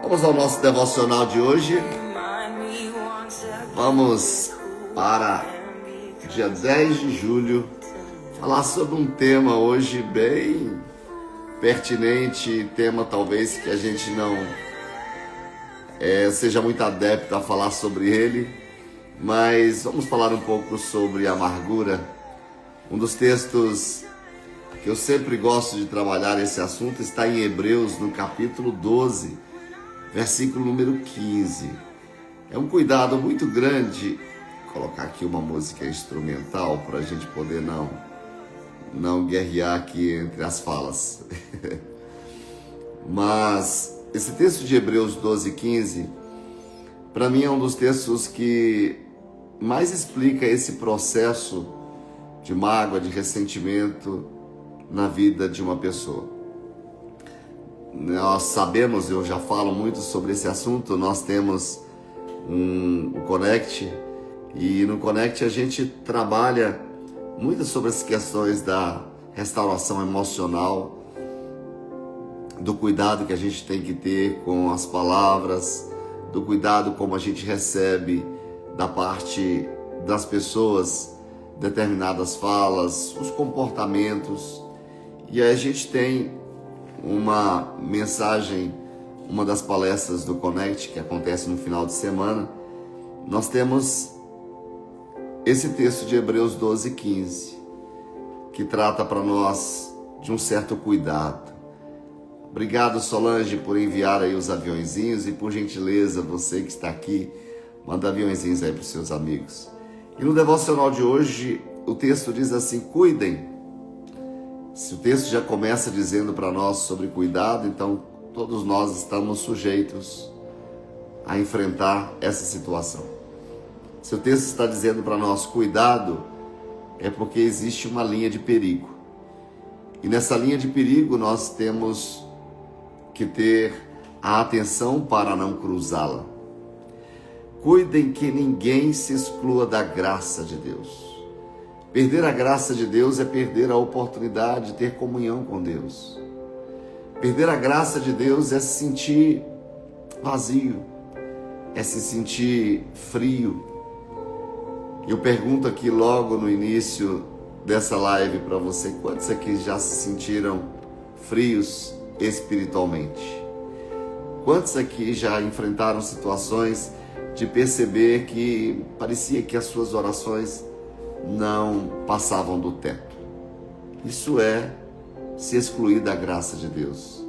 Vamos ao nosso devocional de hoje. Vamos para dia 10 de julho falar sobre um tema hoje bem pertinente, tema talvez que a gente não seja muito adepto a falar sobre ele, mas vamos falar um pouco sobre amargura. Um dos textos que eu sempre gosto de trabalhar esse assunto está em Hebreus, no capítulo 12, versículo número 15. É um cuidado muito grande colocar aqui uma música instrumental para a gente poder não guerrear aqui entre as falas. Mas esse texto de Hebreus 12, 15, para mim é um dos textos que mais explica esse processo de mágoa, de ressentimento na vida de uma pessoa. Nós sabemos, eu já falo muito sobre esse assunto, nós temos o Connect, e no Connect a gente trabalha muito sobre as questões da restauração emocional, do cuidado que a gente tem que ter com as palavras, do cuidado como a gente recebe da parte das pessoas determinadas falas, os comportamentos. E aí a gente tem uma mensagem, uma das palestras do Connect, que acontece no final de semana, nós temos esse texto de Hebreus 12, 15, que trata para nós de um certo cuidado. Obrigado, Solange, por enviar aí os aviõezinhos, e por gentileza, você que está aqui, manda aviõezinhos aí para os seus amigos. E no devocional de hoje, o texto diz assim: cuidem. Se o texto já começa dizendo para nós sobre cuidado, então todos nós estamos sujeitos a enfrentar essa situação. Se o texto está dizendo para nós cuidado, é porque existe uma linha de perigo. E nessa linha de perigo nós temos que ter a atenção para não cruzá-la. Cuidem que ninguém se exclua da graça de Deus. Perder a graça de Deus é perder a oportunidade de ter comunhão com Deus. Perder a graça de Deus é se sentir vazio, é se sentir frio. Eu pergunto aqui logo no início dessa live para você: quantos aqui já se sentiram frios espiritualmente? Quantos aqui já enfrentaram situações de perceber que parecia que as suas orações não passavam do teto? Isso é se excluir da graça de Deus,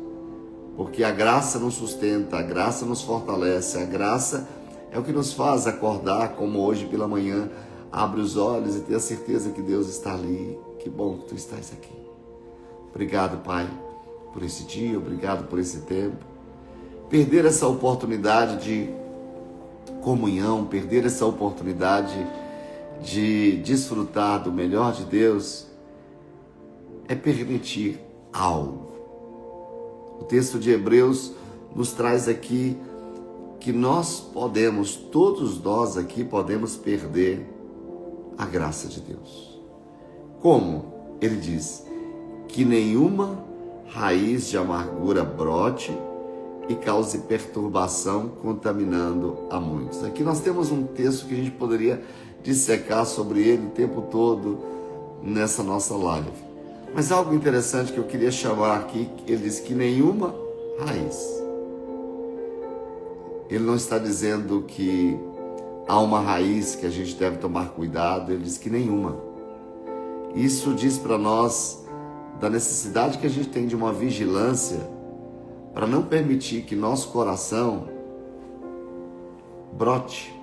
porque a graça nos sustenta, a graça nos fortalece, a graça é o que nos faz acordar, como hoje pela manhã, abre os olhos e ter a certeza que Deus está ali. Que bom que tu estás aqui. Obrigado, Pai, por esse dia, obrigado por esse tempo. Perder essa oportunidade de comunhão, perder essa oportunidade de desfrutar do melhor de Deus, é permitir algo. O texto de Hebreus nos traz aqui que nós podemos, todos nós aqui podemos perder a graça de Deus. Como? Ele diz que nenhuma raiz de amargura brote e cause perturbação, contaminando a muitos. Aqui nós temos um texto que a gente poderia dissecar sobre ele o tempo todo nessa nossa live. Mas algo interessante que eu queria chamar aqui, ele diz que nenhuma raiz. Ele não está dizendo que há uma raiz que a gente deve tomar cuidado, ele diz que nenhuma. Isso diz para nós da necessidade que a gente tem de uma vigilância para não permitir que nosso coração brote,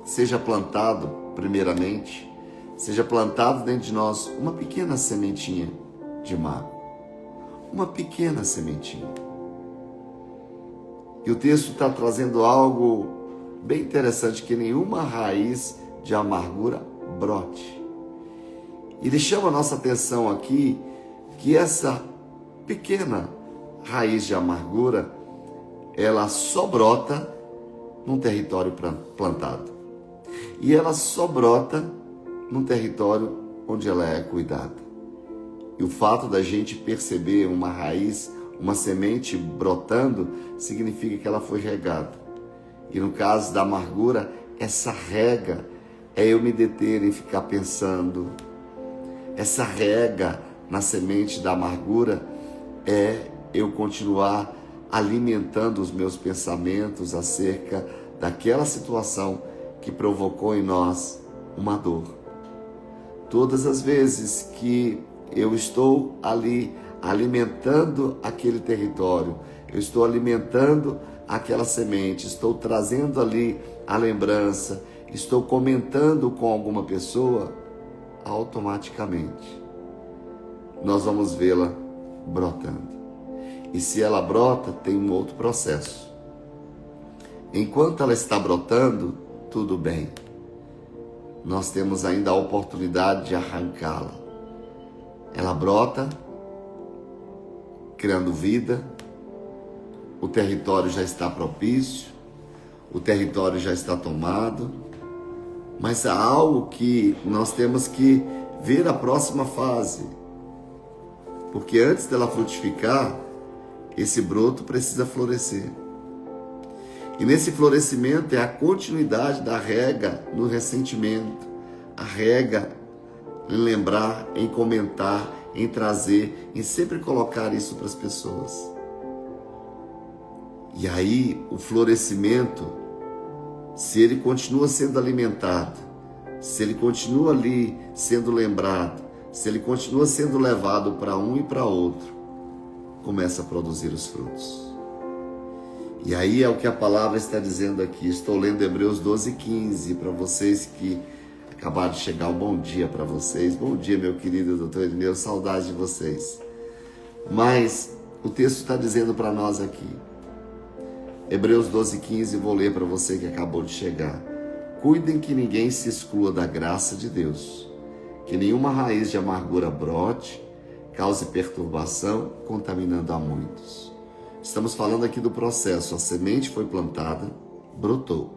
seja plantado primeiramente, seja plantado dentro de nós uma pequena sementinha de mágoa, uma pequena sementinha. E o texto está trazendo algo bem interessante, que nenhuma raiz de amargura brote. E ele chama a nossa atenção aqui que essa pequena raiz de amargura, ela só brota num território plantado. E ela só brota num território onde ela é cuidada. E o fato da gente perceber uma raiz, uma semente brotando, significa que ela foi regada. E no caso da amargura, essa rega é eu me deter e ficar pensando. Essa rega na semente da amargura é eu continuar alimentando os meus pensamentos acerca daquela situação que provocou em nós uma dor. Todas as vezes que eu estou ali alimentando aquele território, eu estou alimentando aquela semente, estou trazendo ali a lembrança, estou comentando com alguma pessoa, automaticamente nós vamos vê-la brotando. E se ela brota, tem um outro processo. Enquanto ela está brotando, tudo bem. Nós temos ainda a oportunidade de arrancá-la. Ela brota, criando vida, o território já está propício, o território já está tomado, mas há algo que nós temos que ver a próxima fase, porque antes dela frutificar, esse broto precisa florescer. E nesse florescimento é a continuidade da rega no ressentimento, a rega em lembrar, em comentar, em trazer, em sempre colocar isso para as pessoas. E aí o florescimento, se ele continua sendo alimentado, se ele continua ali sendo lembrado, se ele continua sendo levado para um e para outro, começa a produzir os frutos. E aí é o que a palavra está dizendo aqui. Estou lendo Hebreus 12:15 para vocês que acabaram de chegar. Um bom dia para vocês. Bom dia, meu querido doutor Irineu, saudade de vocês. Mas o texto está dizendo para nós aqui, Hebreus 12:15, vou ler para você que acabou de chegar. Cuidem que ninguém se exclua da graça de Deus, que nenhuma raiz de amargura brote, cause perturbação, contaminando a muitos. Estamos falando aqui do processo. A semente foi plantada, brotou.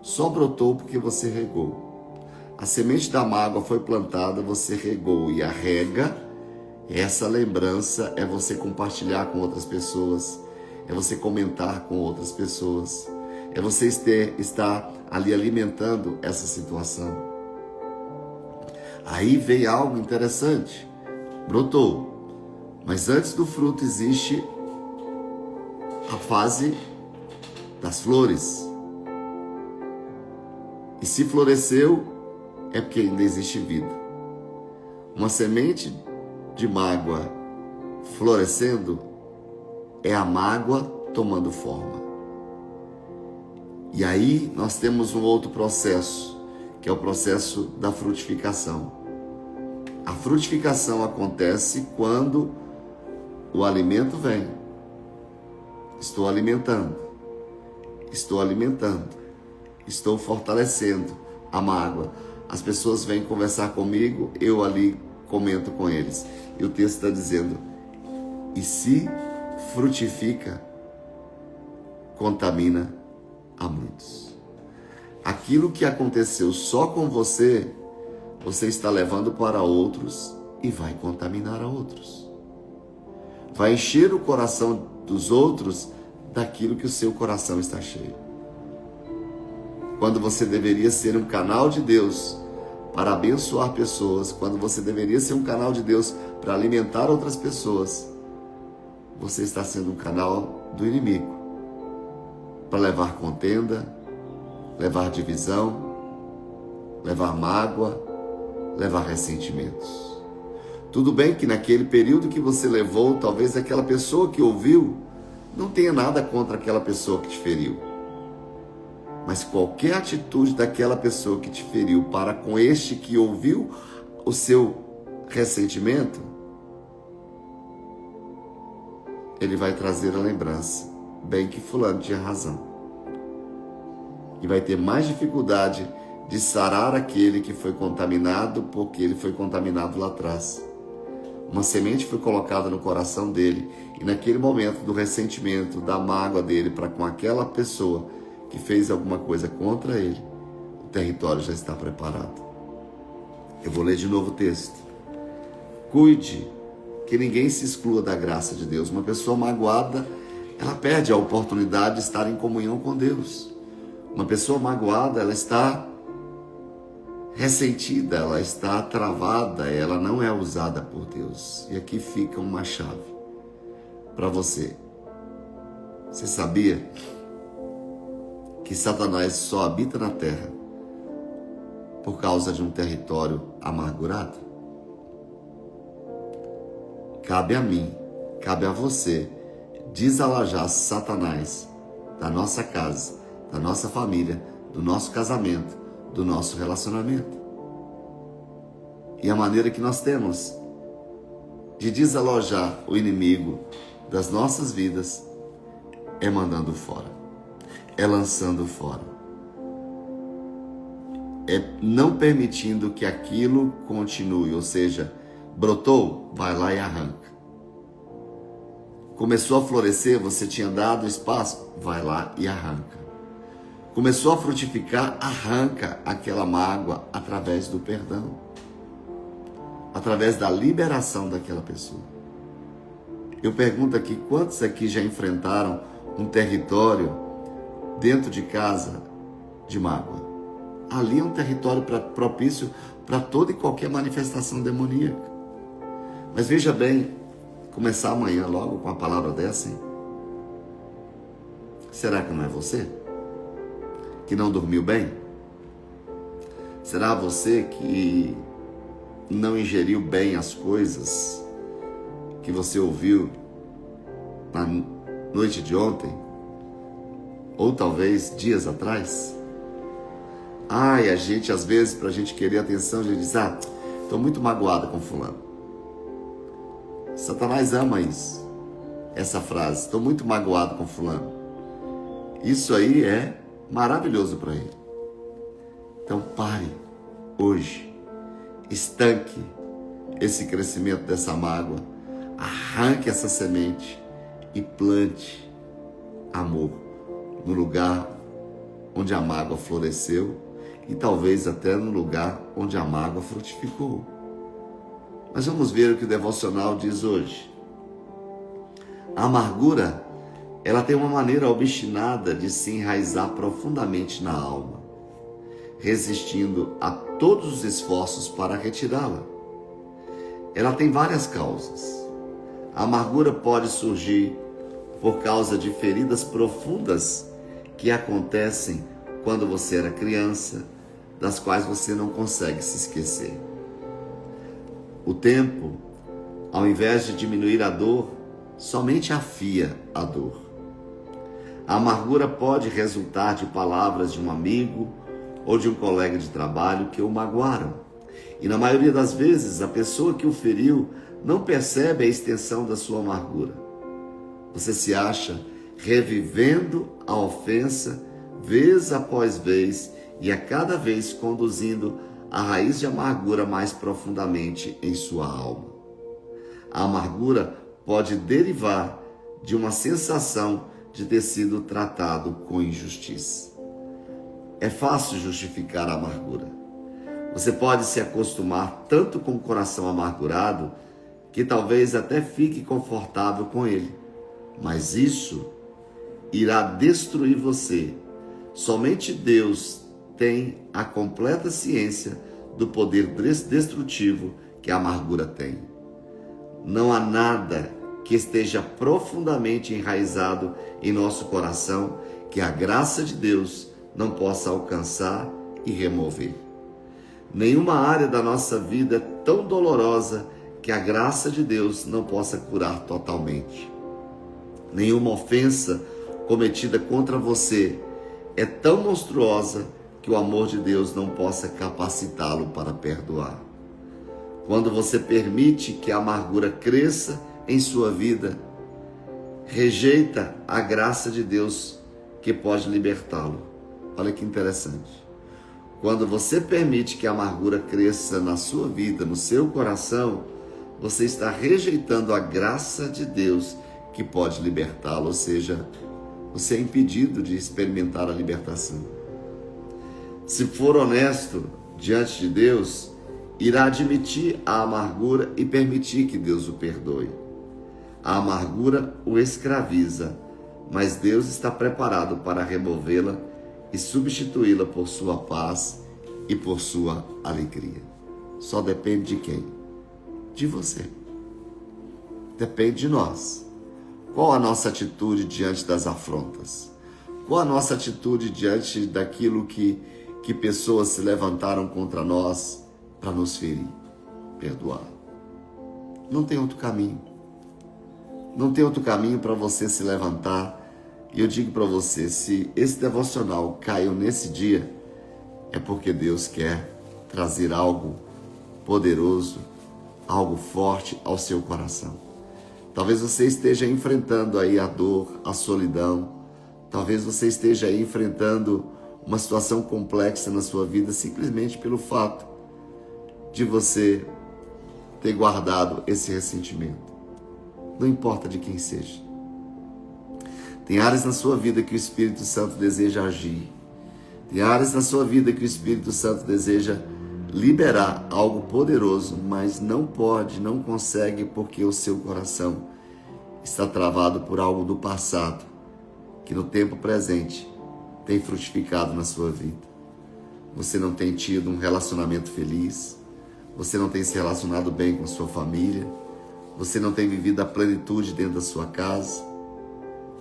Só brotou porque você regou. A semente da mágoa foi plantada, você regou. E a rega, essa lembrança, é você compartilhar com outras pessoas, é você comentar com outras pessoas, é você estar ali alimentando essa situação. Aí veio algo interessante. Brotou. Mas antes do fruto existe a fase das flores. E se floresceu, é porque ainda existe vida. Uma semente de mágoa florescendo é a mágoa tomando forma. E aí nós temos um outro processo, que é o processo da frutificação. A frutificação acontece quando o alimento vem. Estou alimentando, estou fortalecendo a mágoa. As pessoas vêm conversar comigo, eu ali comento com eles. E o texto está dizendo, e se frutifica, contamina a muitos. Aquilo que aconteceu só com você, você está levando para outros e vai contaminar a outros. Vai encher o coração dos outros daquilo que o seu coração está cheio. Quando você deveria ser um canal de Deus para abençoar pessoas, quando você deveria ser um canal de Deus para alimentar outras pessoas, você está sendo um canal do inimigo para levar contenda, levar divisão, levar mágoa, levar ressentimentos. Tudo bem que naquele período que você levou, talvez aquela pessoa que ouviu não tenha nada contra aquela pessoa que te feriu. Mas qualquer atitude daquela pessoa que te feriu para com este que ouviu o seu ressentimento, ele vai trazer a lembrança, bem que fulano tinha razão. E vai ter mais dificuldade de sarar aquele que foi contaminado, porque ele foi contaminado lá atrás. Uma semente foi colocada no coração dele, e naquele momento do ressentimento, da mágoa dele para com aquela pessoa que fez alguma coisa contra ele, o território já está preparado. Eu vou ler de novo o texto. Cuide que ninguém se exclua da graça de Deus. Uma pessoa magoada, ela perde a oportunidade de estar em comunhão com Deus. Uma pessoa magoada, ela está ressentida, ela está travada, ela não é usada por Deus. E aqui fica uma chave para você. Você sabia que Satanás só habita na terra por causa de um território amargurado? Cabe a mim, cabe a você desalajar Satanás da nossa casa, da nossa família, do nosso casamento, do nosso relacionamento. E a maneira que nós temos de desalojar o inimigo das nossas vidas é mandando fora, é lançando fora, é não permitindo que aquilo continue, ou seja, brotou, vai lá e arranca. Começou a florescer, você tinha dado espaço, vai lá e arranca. Começou a frutificar, arranca aquela mágoa através do perdão, através da liberação daquela pessoa. Eu pergunto aqui, quantos aqui já enfrentaram um território dentro de casa de mágoa? Ali é um território propício para toda e qualquer manifestação demoníaca. Mas veja bem, começar amanhã logo com a palavra dessa, hein? Será que não é você que não dormiu bem? Será você que não ingeriu bem as coisas que você ouviu na noite de ontem? Ou talvez dias atrás? Ai, a gente às vezes, para a gente querer atenção, a gente diz, estou muito magoada com fulano. Satanás ama isso, essa frase, estou muito magoado com fulano. Isso aí é maravilhoso para ele. Então pare hoje, estanque esse crescimento dessa mágoa, arranque essa semente e plante amor no lugar onde a mágoa floresceu e talvez até no lugar onde a mágoa frutificou. Mas vamos ver o que o devocional diz hoje. A amargura, ela tem uma maneira obstinada de se enraizar profundamente na alma, resistindo a todos os esforços para retirá-la. Ela tem várias causas. A amargura pode surgir por causa de feridas profundas que acontecem quando você era criança, das quais você não consegue se esquecer. O tempo, ao invés de diminuir a dor, somente afia a dor. A amargura pode resultar de palavras de um amigo ou de um colega de trabalho que o magoaram. E na maioria das vezes, a pessoa que o feriu não percebe a extensão da sua amargura. Você se acha revivendo a ofensa vez após vez e a cada vez conduzindo a raiz de amargura mais profundamente em sua alma. A amargura pode derivar de uma sensação de ter sido tratado com injustiça. É fácil justificar a amargura. Você pode se acostumar tanto com o coração amargurado que talvez até fique confortável com ele, mas isso irá destruir você. Somente Deus tem a completa ciência do poder destrutivo que a amargura tem. Não há nada que esteja profundamente enraizado em nosso coração que a graça de Deus não possa alcançar e remover. Nenhuma área da nossa vida é tão dolorosa que a graça de Deus não possa curar totalmente. Nenhuma ofensa cometida contra você é tão monstruosa que o amor de Deus não possa capacitá-lo para perdoar. Quando você permite que a amargura cresça em sua vida, rejeita a graça de Deus que pode libertá-lo. Olha que interessante. Quando você permite que a amargura cresça na sua vida, no seu coração, você está rejeitando a graça de Deus que pode libertá-lo, ou seja, você é impedido de experimentar a libertação. Se for honesto diante de Deus irá admitir a amargura e permitir que Deus o perdoe. A amargura o escraviza, mas Deus está preparado para removê-la e substituí-la por sua paz e por sua alegria. Só depende de quem? De você. Depende de nós. Qual a nossa atitude diante das afrontas? Qual a nossa atitude diante daquilo que pessoas se levantaram contra nós para nos ferir? Perdoar. Não tem outro caminho. Não tem outro caminho para você se levantar. E eu digo para você, se esse devocional caiu nesse dia, é porque Deus quer trazer algo poderoso, algo forte ao seu coração. Talvez você esteja enfrentando aí a dor, a solidão. Talvez você esteja aí enfrentando uma situação complexa na sua vida simplesmente pelo fato de você ter guardado esse ressentimento. Não importa de quem seja. Tem áreas na sua vida que o Espírito Santo deseja agir. Tem áreas na sua vida que o Espírito Santo deseja liberar algo poderoso, mas não pode, não consegue, porque o seu coração está travado por algo do passado, que no tempo presente tem frutificado na sua vida. Você não tem tido um relacionamento feliz, você não tem se relacionado bem com sua família, você não tem vivido a plenitude dentro da sua casa.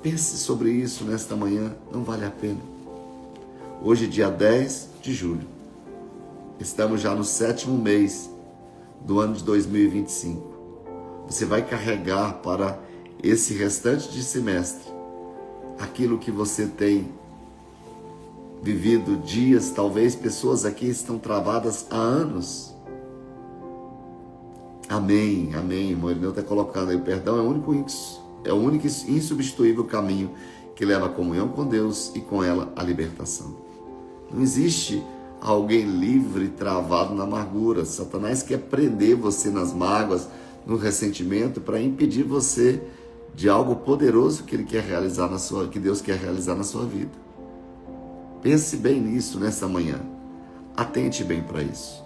Pense sobre isso nesta manhã, não vale a pena. Hoje, dia 10 de julho, estamos já no 7º mês do ano de 2025. Você vai carregar para esse restante de semestre aquilo que você tem vivido dias, talvez pessoas aqui estão travadas há anos. Amém, amém, irmão. Ele está colocando aí, o perdão é o único e insubstituível caminho que leva a comunhão com Deus e com ela a libertação. Não existe alguém livre, travado na amargura. Satanás quer prender você nas mágoas, no ressentimento, para impedir você de algo poderoso que ele quer realizar que Deus quer realizar na sua vida. Pense bem nisso nessa manhã. Atente bem para isso.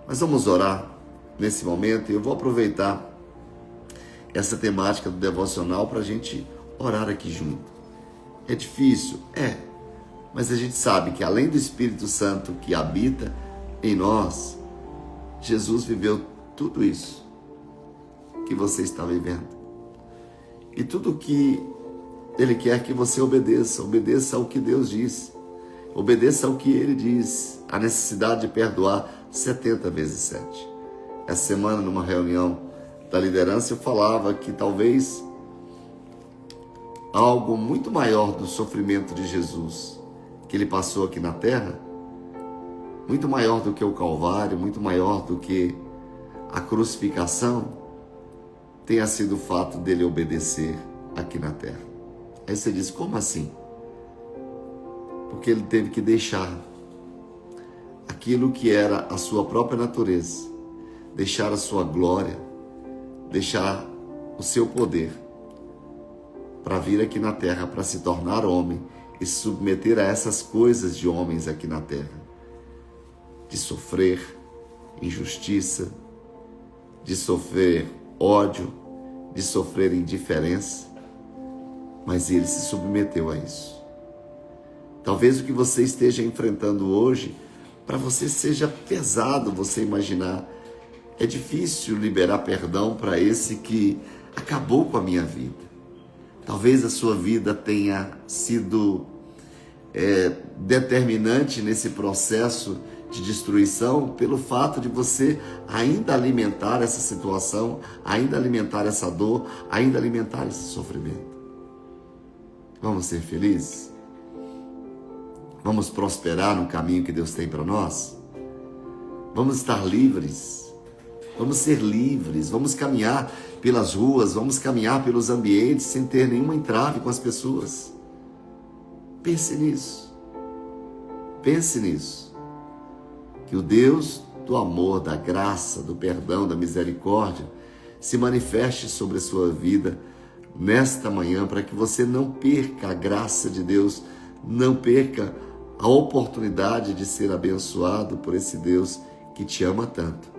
Mas vamos orar nesse momento e eu vou aproveitar essa temática do devocional para a gente orar aqui junto. É difícil? É. Mas a gente sabe que além do Espírito Santo que habita em nós, Jesus viveu tudo isso que você está vivendo. E tudo que Ele quer que você obedeça ao que Deus diz, obedeça ao que Ele diz, a necessidade de perdoar 70 vezes 7. Essa semana, numa reunião da liderança, eu falava que talvez algo muito maior do sofrimento de Jesus que Ele passou aqui na terra, muito maior do que o Calvário, muito maior do que a crucificação, tenha sido o fato dele obedecer aqui na terra. Aí você diz, como assim? Porque ele teve que deixar aquilo que era a sua própria natureza, deixar a sua glória, deixar o seu poder para vir aqui na terra, para se tornar homem e se submeter a essas coisas de homens aqui na terra, de sofrer injustiça, de sofrer ódio, de sofrer indiferença, mas ele se submeteu a isso. Talvez o que você esteja enfrentando hoje, para você seja pesado você imaginar. É difícil liberar perdão para esse que acabou com a minha vida. Talvez a sua vida tenha sido determinante nesse processo de destruição pelo fato de você ainda alimentar essa situação, ainda alimentar essa dor, ainda alimentar esse sofrimento. Vamos ser felizes? Vamos prosperar no caminho que Deus tem para nós? Vamos estar livres? Vamos ser livres? Vamos caminhar pelas ruas, vamos caminhar pelos ambientes sem ter nenhuma entrave com as pessoas? Pense nisso. Pense nisso. Que o Deus do amor, da graça, do perdão, da misericórdia se manifeste sobre a sua vida nesta manhã, para que você não perca a graça de Deus, não perca a oportunidade de ser abençoado por esse Deus que te ama tanto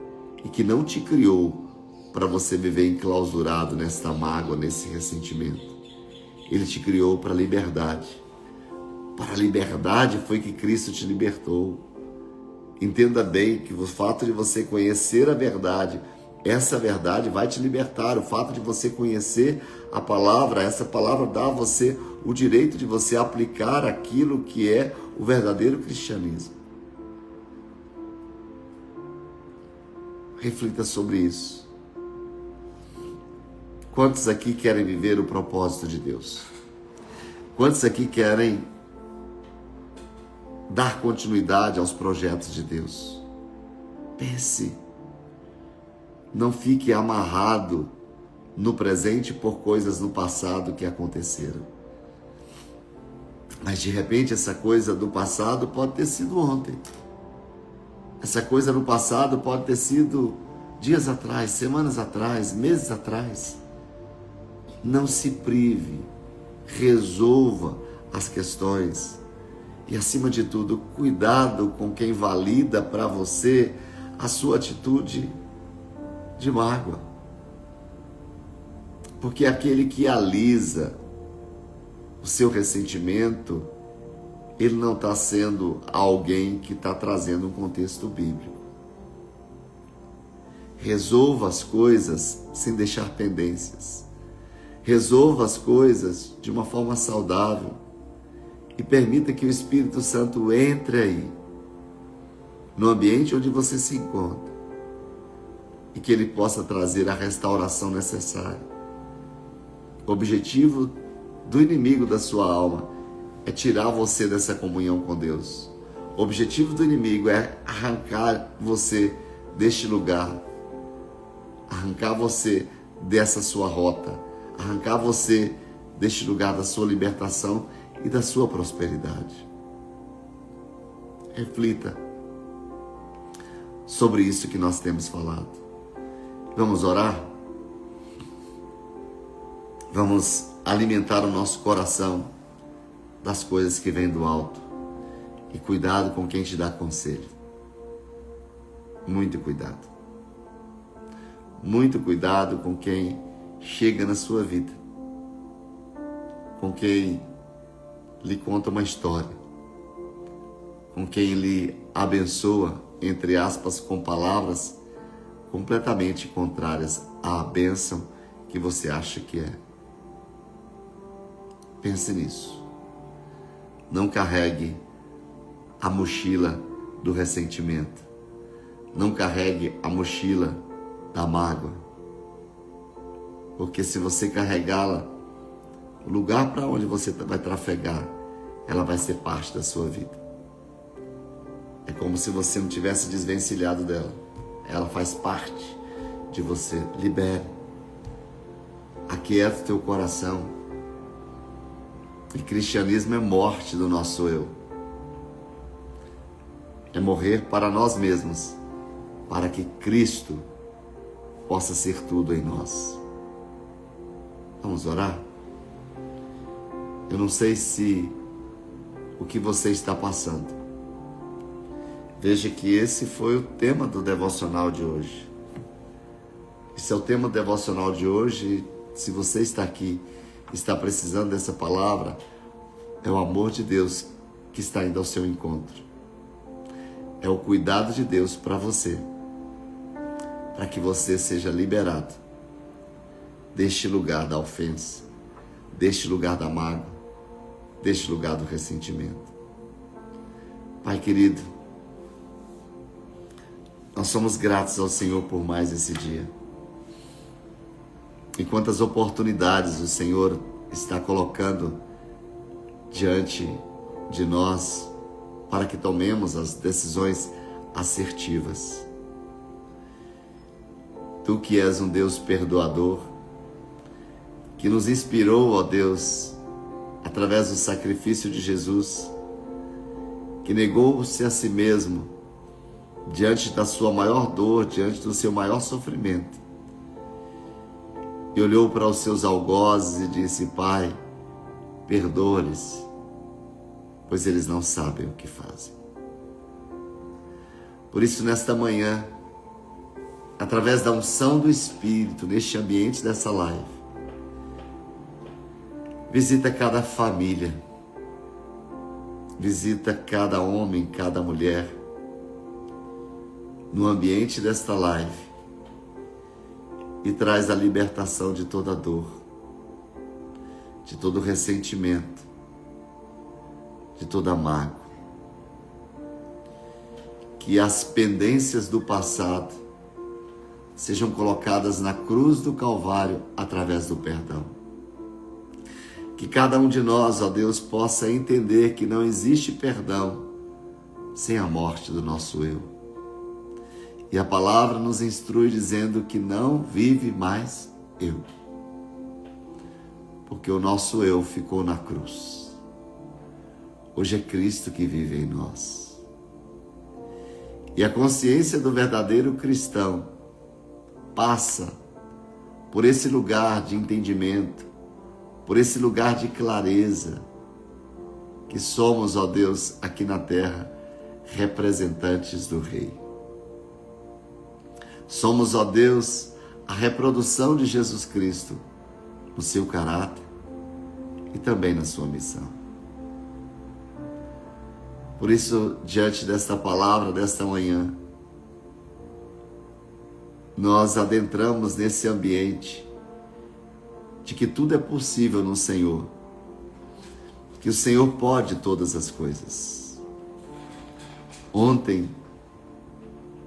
e que não te criou para você viver enclausurado nesta mágoa, nesse ressentimento. Ele te criou para a liberdade. Para a liberdade foi que Cristo te libertou. Entenda bem que o fato de você conhecer a verdade, essa verdade vai te libertar. O fato de você conhecer a palavra, essa palavra dá a você o direito de você aplicar aquilo que é o verdadeiro cristianismo. Reflita sobre isso. Quantos aqui querem viver o propósito de Deus? Quantos aqui querem dar continuidade aos projetos de Deus? Pense. Não fique amarrado no presente por coisas no passado que aconteceram. Mas de repente essa coisa do passado pode ter sido ontem. Essa coisa no passado pode ter sido dias atrás, semanas atrás, meses atrás. Não se prive, resolva as questões e, acima de tudo, cuidado com quem valida para você a sua atitude de mágoa. Porque aquele que alisa o seu ressentimento, ele não está sendo alguém que está trazendo um contexto bíblico. Resolva as coisas sem deixar pendências. Resolva as coisas de uma forma saudável e permita que o Espírito Santo entre aí, no ambiente onde você se encontra, e que ele possa trazer a restauração necessária. O objetivo do inimigo da sua alma é tirar você dessa comunhão com Deus. O objetivo do inimigo é arrancar você deste lugar, arrancar você dessa sua rota, arrancar você deste lugar da sua libertação e da sua prosperidade. Reflita sobre isso que nós temos falado. Vamos orar? Vamos alimentar o nosso coração das coisas que vêm do alto. E cuidado com quem te dá conselho. Muito cuidado. Muito cuidado com quem chega na sua vida. Com quem lhe conta uma história. Com quem lhe abençoa, entre aspas, com palavras completamente contrárias à bênção que você acha que é. Pense nisso. Não carregue a mochila do ressentimento. Não carregue a mochila da mágoa. Porque se você carregá-la, o lugar para onde você vai trafegar, ela vai ser parte da sua vida. É como se você não tivesse desvencilhado dela. Ela faz parte de você. Libere. Aquieta o teu coração. E cristianismo é morte do nosso eu. É morrer para nós mesmos, para que Cristo possa ser tudo em nós. Vamos orar? Eu não sei se o que você está passando. Veja que esse foi o tema do devocional de hoje. Esse é o tema do devocional de hoje. Se você está aqui, está precisando dessa palavra, é o amor de Deus que está indo ao seu encontro. É o cuidado de Deus para você, para que você seja liberado deste lugar da ofensa, deste lugar da mágoa, deste lugar do ressentimento. Pai querido, nós somos gratos ao Senhor por mais esse dia. E quantas oportunidades o Senhor está colocando diante de nós para que tomemos as decisões assertivas. Tu que és um Deus perdoador, que nos inspirou, ó Deus, através do sacrifício de Jesus, que negou-se a si mesmo diante da sua maior dor, diante do seu maior sofrimento, e olhou para os seus algozes e disse: Pai, perdoa-lhes, pois eles não sabem o que fazem. Por isso, nesta manhã, através da unção do Espírito, neste ambiente dessa live, visita cada família, visita cada homem, cada mulher, no ambiente desta live, e traz a libertação de toda dor, de todo ressentimento, de toda mágoa. Que as pendências do passado sejam colocadas na cruz do Calvário através do perdão. Que cada um de nós, ó Deus, possa entender que não existe perdão sem a morte do nosso eu. E a palavra nos instrui dizendo que não vive mais eu, porque o nosso eu ficou na cruz. Hoje é Cristo que vive em nós. E a consciência do verdadeiro cristão passa por esse lugar de entendimento, por esse lugar de clareza, que somos, ó Deus, aqui na terra, representantes do Rei. Somos, ó Deus, a reprodução de Jesus Cristo no seu caráter e também na sua missão. Por isso, diante desta palavra, desta manhã, nós adentramos nesse ambiente de que tudo é possível no Senhor, que o Senhor pode todas as coisas. Ontem,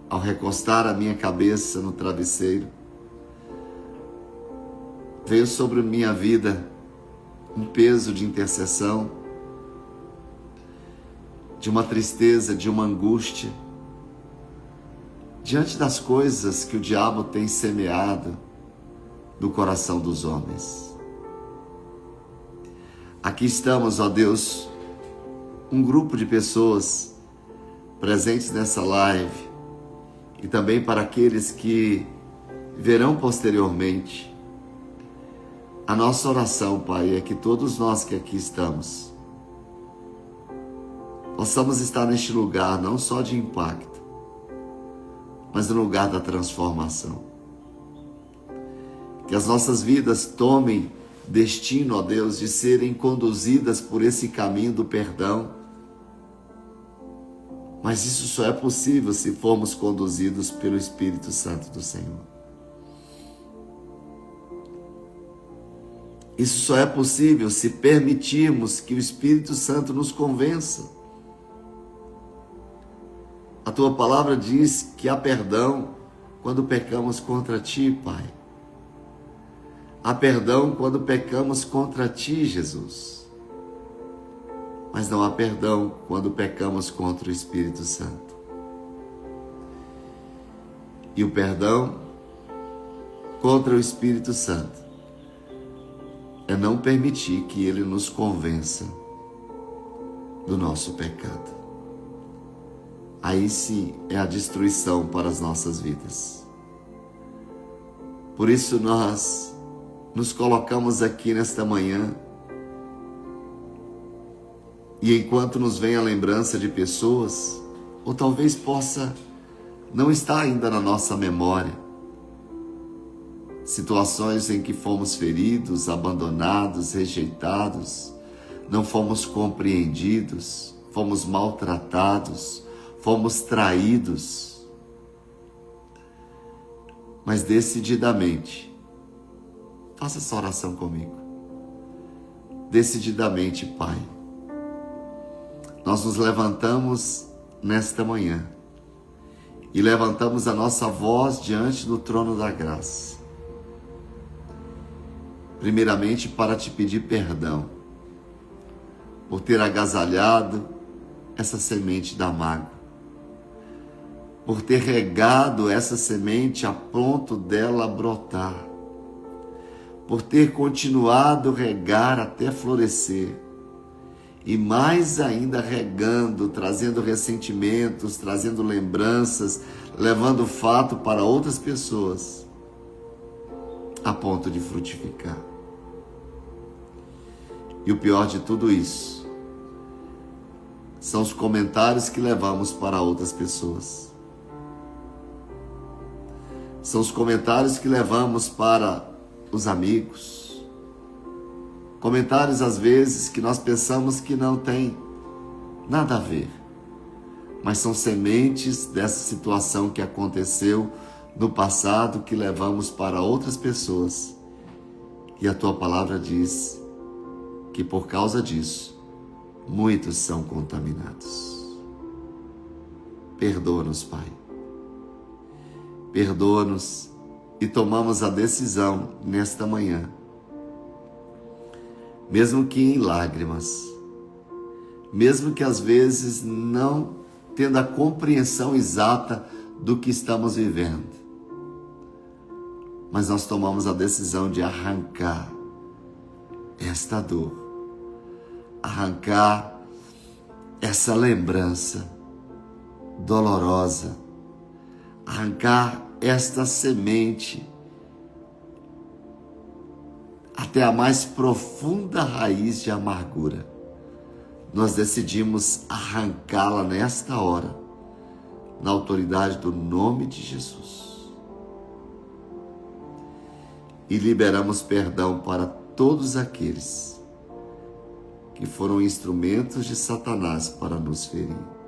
ao recostar a minha cabeça no travesseiro, veio sobre minha vida um peso de intercessão, de uma tristeza, de uma angústia, diante das coisas que o diabo tem semeado no coração dos homens. Aqui estamos, ó Deus, um grupo de pessoas presentes nessa live, e também para aqueles que verão posteriormente. A nossa oração, Pai, é que todos nós que aqui estamos possamos estar neste lugar não só de impacto, mas no lugar da transformação. Que as nossas vidas tomem destino, ó Deus, de serem conduzidas por esse caminho do perdão. Mas isso só é possível se formos conduzidos pelo Espírito Santo do Senhor. Isso só é possível se permitirmos que o Espírito Santo nos convença. A tua palavra diz que há perdão quando pecamos contra ti, Pai. Há perdão quando pecamos contra ti, Jesus. Mas não há perdão quando pecamos contra o Espírito Santo. E o perdão contra o Espírito Santo é não permitir que ele nos convença do nosso pecado. Aí sim é a destruição para as nossas vidas. Por isso nós nos colocamos aqui nesta manhã, e enquanto nos vem a lembrança de pessoas, ou talvez possa não estar ainda na nossa memória, situações em que fomos feridos, abandonados, rejeitados, não fomos compreendidos, fomos maltratados, fomos traídos, mas decididamente, faça essa oração comigo. Decididamente, Pai, nós nos levantamos nesta manhã e levantamos a nossa voz diante do trono da graça. Primeiramente, para te pedir perdão por ter agasalhado essa semente da mágoa, por ter regado essa semente a ponto dela brotar, por ter continuado a regar até florescer, e mais ainda regando, trazendo ressentimentos, trazendo lembranças, levando o fato para outras pessoas, a ponto de frutificar. E o pior de tudo isso são os comentários que levamos para outras pessoas. São os comentários que levamos para os amigos. Comentários, às vezes, que nós pensamos que não tem nada a ver. Mas são sementes dessa situação que aconteceu no passado que levamos para outras pessoas. E a tua palavra diz que por causa disso, muitos são contaminados. Perdoa-nos, Pai. Perdoa-nos e tomamos a decisão nesta manhã, mesmo que em lágrimas, mesmo que às vezes não tendo a compreensão exata do que estamos vivendo, mas nós tomamos a decisão de arrancar esta dor, arrancar essa lembrança dolorosa, arrancar esta semente até a mais profunda raiz de amargura. Nós decidimos arrancá-la nesta hora, na autoridade do nome de Jesus. E liberamos perdão para todos aqueles que foram instrumentos de Satanás para nos ferir.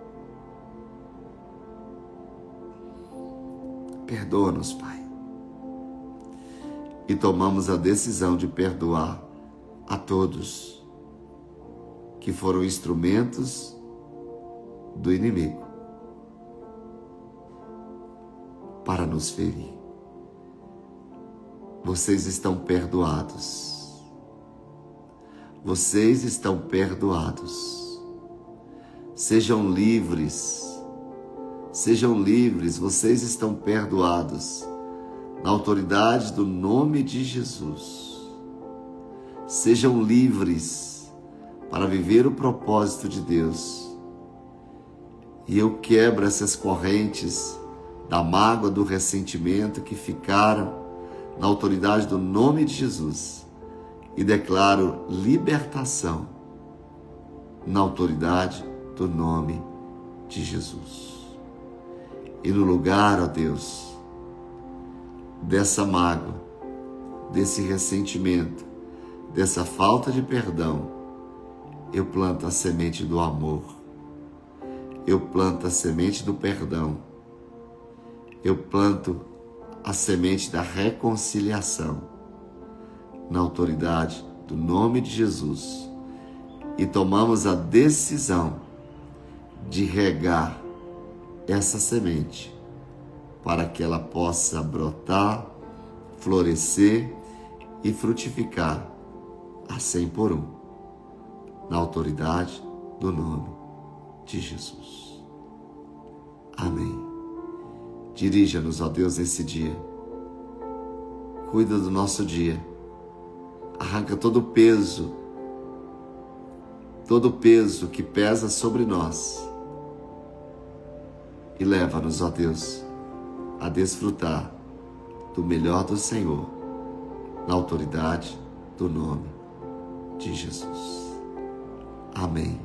Perdoa-nos, Pai. E tomamos a decisão de perdoar a todos que foram instrumentos do inimigo para nos ferir. Vocês estão perdoados. Vocês estão perdoados. Sejam livres. Sejam livres, vocês estão perdoados. Na autoridade do nome de Jesus. Sejam livres para viver o propósito de Deus. E eu quebro essas correntes da mágoa, do ressentimento que ficaram na autoridade do nome de Jesus e declaro libertação na autoridade do nome de Jesus. E no lugar, ó Deus, dessa mágoa, desse ressentimento, dessa falta de perdão, eu planto a semente do amor, eu planto a semente do perdão, eu planto a semente da reconciliação na autoridade do nome de Jesus e tomamos a decisão de regar essa semente para que ela possa brotar, florescer e frutificar a 100 por 1, na autoridade do nome de Jesus. Amém. Dirija-nos, ó Deus, nesse dia. Cuida do nosso dia. Arranca todo o peso que pesa sobre nós. E leva-nos, ó Deus, a desfrutar do melhor do Senhor, na autoridade do nome de Jesus. Amém,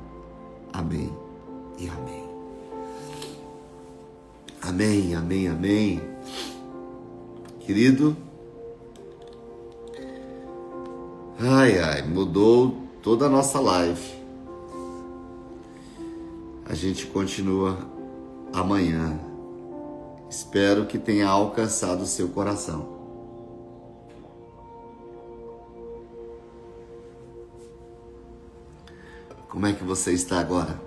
amém e amém. Amém, amém, amém. Querido, mudou toda a nossa live. A gente continua amanhã. Espero que tenha alcançado o seu coração. Como é que você está agora?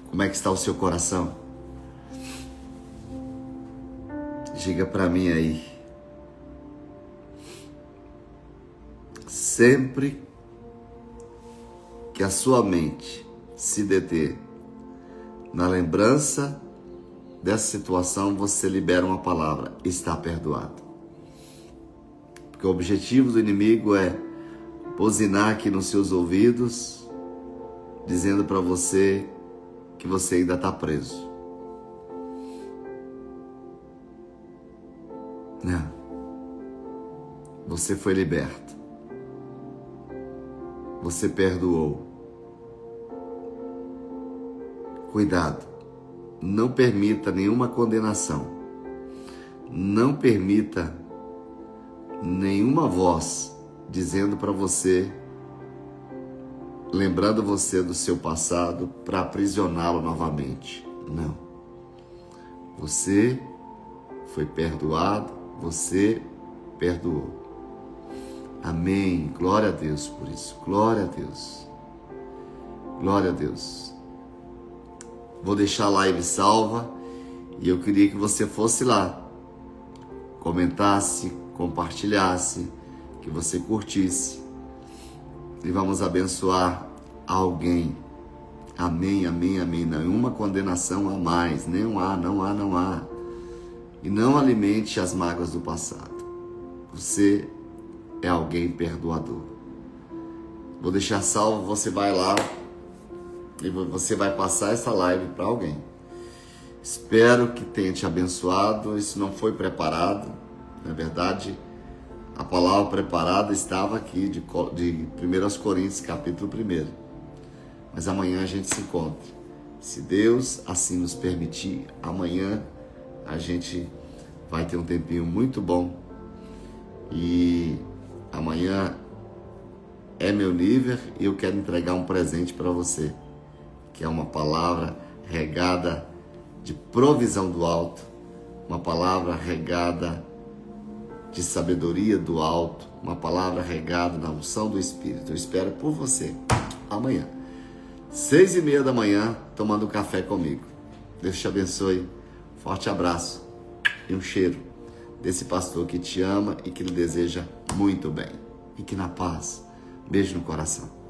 Como é que está o seu coração? Diga para mim aí. Sempre que a sua mente se deter na lembrança dessa situação, você libera uma palavra: está perdoado. Porque o objetivo do inimigo é buzinar aqui nos seus ouvidos, dizendo para você que você ainda está preso. Não. Você foi liberto. Você perdoou. Cuidado não permita nenhuma condenação. Não permita nenhuma voz dizendo para você, lembrando você do seu passado para aprisioná-lo novamente. Não. Você foi perdoado, você perdoou. Amém. Glória a Deus por isso. Glória a Deus. Glória a Deus. Vou deixar a live salva e eu queria que você fosse lá, comentasse, compartilhasse, que você curtisse e vamos abençoar alguém. Amém, amém, amém. Nenhuma condenação a mais, não há. E não alimente as mágoas do passado. Você é alguém perdoador. Vou deixar salvo, você vai lá e você vai passar essa live para alguém. Espero que tenha te abençoado. Isso não foi preparado. Na verdade, a palavra preparada estava aqui de 1 Coríntios, capítulo 1. Mas amanhã a gente se encontra. Se Deus assim nos permitir, amanhã a gente vai ter um tempinho muito bom. E amanhã é meu nível e eu quero entregar um presente para você, que é uma palavra regada de provisão do alto, uma palavra regada de sabedoria do alto, uma palavra regada na unção do Espírito. Eu espero por você amanhã, 6:30 da manhã, tomando um café comigo. Deus te abençoe, forte abraço e um cheiro desse pastor que te ama e que lhe deseja muito bem. Fique na paz, beijo no coração.